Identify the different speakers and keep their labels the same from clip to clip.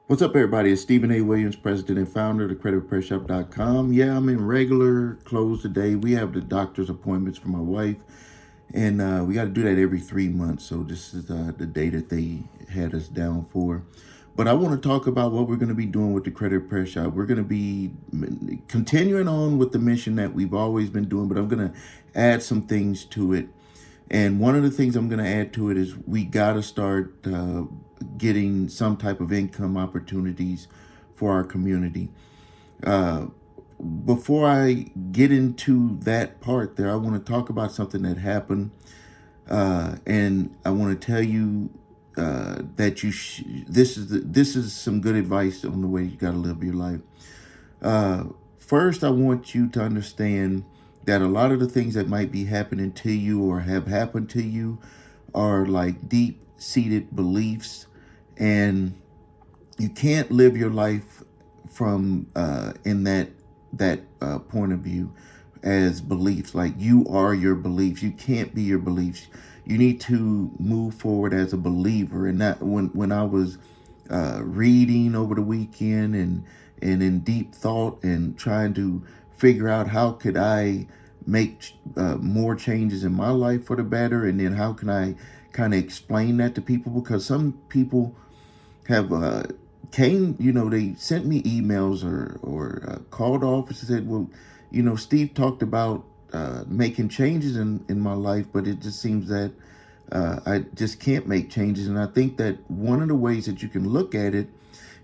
Speaker 1: What's up, everybody? It's Stephen A. Williams, president and founder of thecreditrepairshop.com. Yeah, I'm in regular clothes today. We have the doctor's appointments for my wife, and we got to do that every 3 months. So this is the day that they had us down for. But I want to talk about what we're going to be doing with the Credit Repair Shop. We're going to be continuing on with the mission that we've always been doing, but I'm going to add some things to it. And one of the things I'm going to add to it is we got to start getting some type of income opportunities for our community. Uh, Before I get into that part there, I want to talk about something that happened. And I want to tell you that this is some good advice on the way you got to live your life. Uh, First, I want you to understand that a lot of the things that might be happening to you or have happened to you are like deep seated beliefs, and you can't live your life from in that point of view as beliefs. Like, you are your beliefs. You can't be your beliefs. You need to move forward as a believer. And that when I was reading over the weekend and in deep thought and trying to figure out how could I make more changes in my life for the better, and then how can I kind of explain that to people, because some people have they sent me emails or called the office and said, well, Steve talked about making changes in my life, but it just seems that I just can't make changes. And I think that one of the ways that you can look at it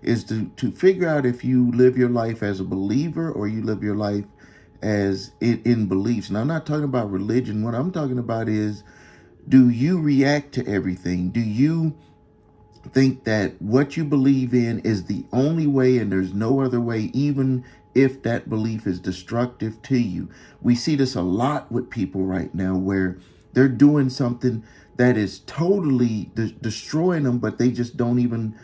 Speaker 1: is to figure out if you live your life as a believer or you live your life as in beliefs. And I'm not talking about religion. What I'm talking about is, do you react to everything? Do you think that what you believe in is the only way and there's no other way, even if that belief is destructive to you? We see this a lot with people right now, where they're doing something that is totally destroying them, but they just don't even,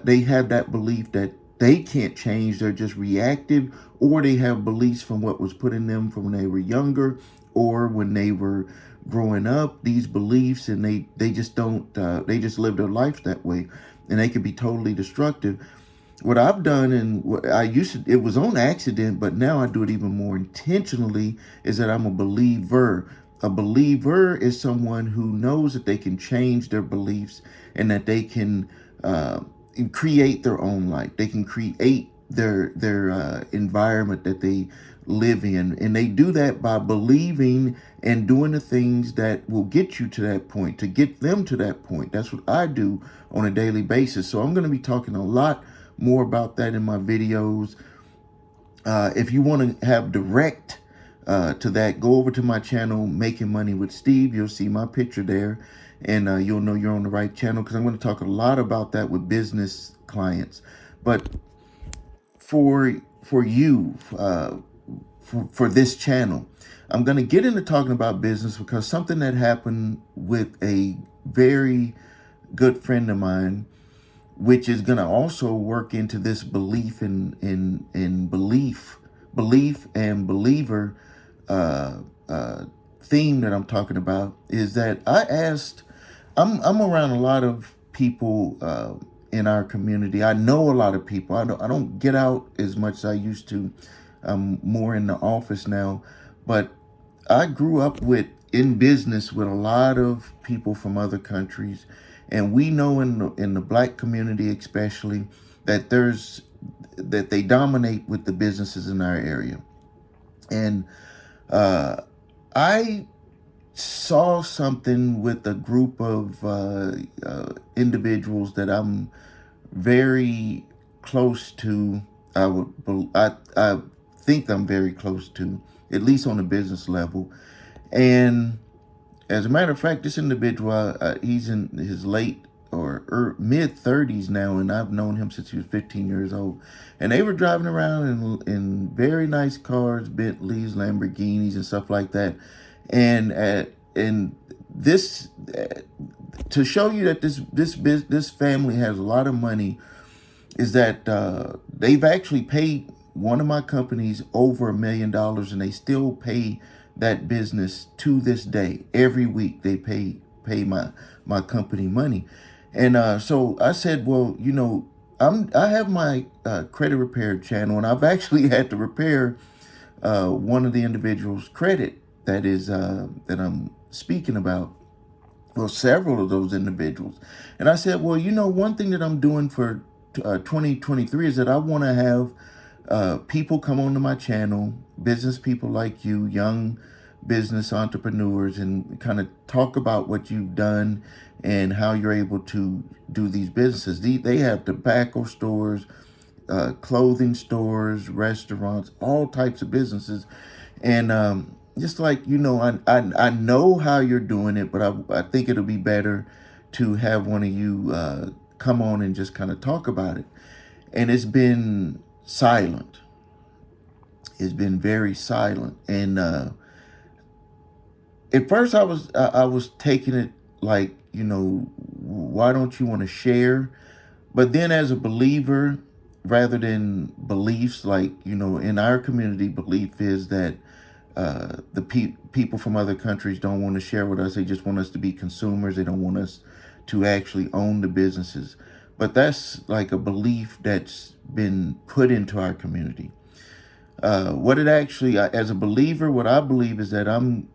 Speaker 1: they have that belief that they can't change. They're just reactive, or they have beliefs from what was put in them from when they were younger or when they were growing up, these beliefs, and they just don't they just live their life that way, and they can be totally destructive. What I've done, and what I used to, it was on accident, but now I do it even more intentionally, is that I'm a believer. A believer is someone who knows that they can change their beliefs and that they can create their own life. They can create their environment that they live in, and they do that by believing and doing the things that will get you to that point, to get them to that point. That's what I do on a daily basis. So I'm going to be talking a lot more about that in my videos. If you want to have direct to that, go over to my channel, Making Money with Steve. You'll see my picture there, and you'll know you're on the right channel, because I'm going to talk a lot about that with business clients. But for you, for this channel, I'm going to get into talking about business, because something that happened with a very good friend of mine, which is going to also work into this belief in belief and believer uh, uh, theme that I'm talking about, is that I'm around a lot of people in our community. I know a lot of people. I don't get out as much as I used to. I'm more in the office now, but I grew up in business with a lot of people from other countries, and we know in the black community especially that they dominate with the businesses in our area. And uh, I saw something with a group of individuals that I'm very close to. I think I'm very close to, at least on a business level. And as a matter of fact, this individual, he's in his late or mid 30s now, and I've known him since he was 15 years old. And they were driving around in very nice cars, Bentleys, Lamborghinis, and stuff like that. And this to show you that this family has a lot of money, is that they've actually paid one of my companies over $1 million, and they still pay that business to this day. Every week they pay my company money. And so I said, well, I have my credit repair channel, and I've actually had to repair one of the individuals' credit that I'm speaking about. Well, several of those individuals, and I said, well, one thing that I'm doing for 2023 is that I want to have people come onto my channel, business people like you, young business entrepreneurs, and kind of talk about what you've done and how you're able to do these businesses. They have tobacco stores, clothing stores, restaurants, all types of businesses. And just like, I know how you're doing it, but I think it'll be better to have one of you come on and just kind of talk about it. And it's been silent. It's been very silent. And at first I was taking it like, why don't you want to share? But then as a believer, rather than beliefs, like, in our community, belief is that people from other countries don't want to share with us. They just want us to be consumers. They don't want us to actually own the businesses. But that's like a belief that's been put into our community. What it actually, as a believer, what I believe is that I'm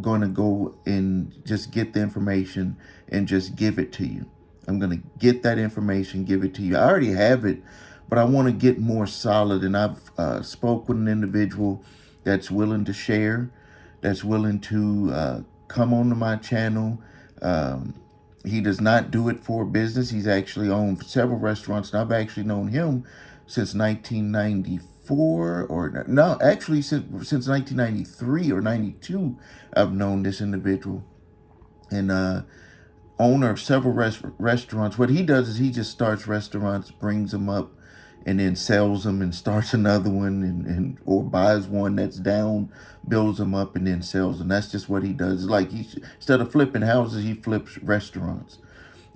Speaker 1: going to go and just get the information and just give it to you. I'm going to get that information, give it to you. I already have it, but I want to get more solid. And I've spoke with an individual that's willing to share, that's willing to come onto my channel. He does not do it for business. He's actually owned several restaurants, and I've actually known him since 1994, or no, actually since 1993 or 92. I've known this individual, and owner of several restaurants. What he does is he just starts restaurants, brings them up, and then sells them and starts another one, and or buys one that's down, builds them up, and then sells them. That's just what he does. It's like instead of flipping houses, he flips restaurants.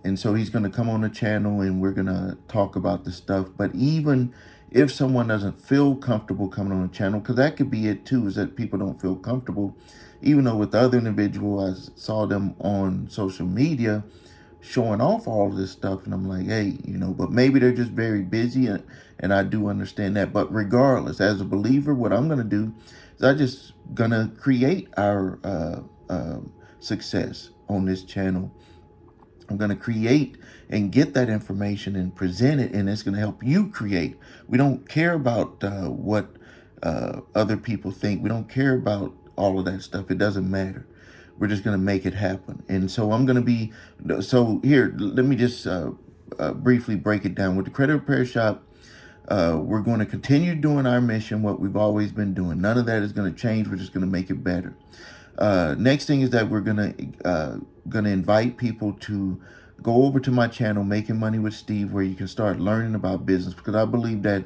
Speaker 1: And so he's going to come on the channel and we're going to talk about the stuff. But even if someone doesn't feel comfortable coming on the channel, because that could be it too, is that people don't feel comfortable. Even though with the other individual, I saw them on social media showing off all of this stuff. And I'm like, hey, but maybe they're just very busy. And I do understand that. But regardless, as a believer, what I'm going to do is I just going to create our success on this channel. I'm going to create and get that information and present it, and it's going to help you create. We don't care about what other people think. We don't care about all of that stuff. It doesn't matter. We're just going to make it happen. And so I'm going to be, so here, let me just briefly break it down. With the Credit Repair Shop, we're going to continue doing our mission, what we've always been doing. None of that is going to change. We're just going to make it better. Next thing is that we're gonna invite people to go over to my channel, Making Money with Steve, where you can start learning about business, because I believe that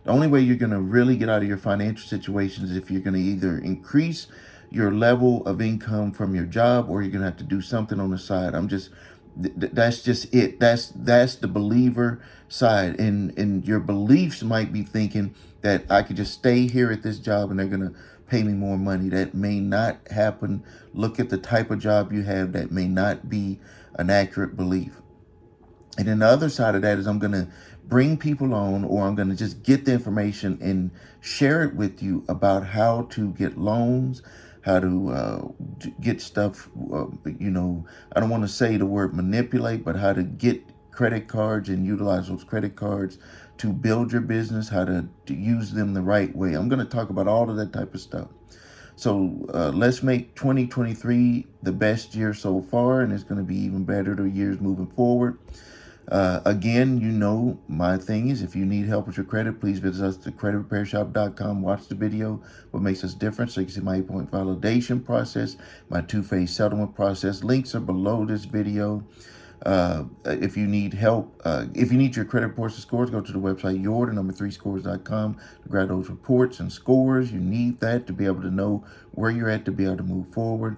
Speaker 1: the only way you're gonna really get out of your financial situations is if you're gonna either increase your level of income from your job, or you're gonna have to do something on the side. That's just it. That's the believer side, and your beliefs might be thinking that I could just stay here at this job and they're gonna pay me more money. That may not happen. Look at the type of job you have. That may not be an accurate belief. And then the other side of that is I'm going to bring people on, or I'm going to just get the information and share it with you about how to get loans, how to get stuff, I don't want to say the word manipulate, but how to get credit cards and utilize those credit cards to build your business, how to use them the right way. I'm going to talk about all of that type of stuff. So let's make 2023 the best year so far, and it's going to be even better the years moving forward. Again, my thing is, if you need help with your credit, please visit us at creditrepairshop.com. Watch the video, what makes us different, so you can see my 8-point validation process, my 2-phase settlement process. Links are below this video. If you need help, if you need your credit reports and scores, go to the website your3scores.com to grab those reports and scores. You need that to be able to know where you're at, to be able to move forward.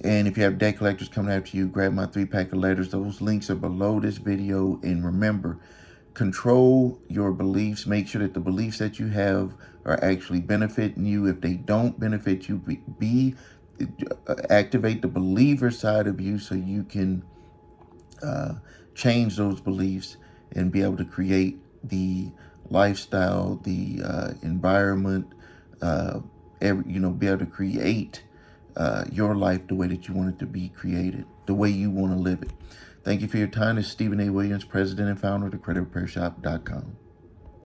Speaker 1: And if you have debt collectors coming after you, grab my 3-pack of letters. Those links are below this video. And remember, control your beliefs. Make sure that the beliefs that you have are actually benefiting you. If they don't benefit you, activate the believer side of you so you can change those beliefs and be able to create the lifestyle, the environment, be able to create your life the way that you want it to be created, the way you want to live it. Thank you for your time. This is Stephen A. Williams, President and Founder of thecreditrepairshop.com.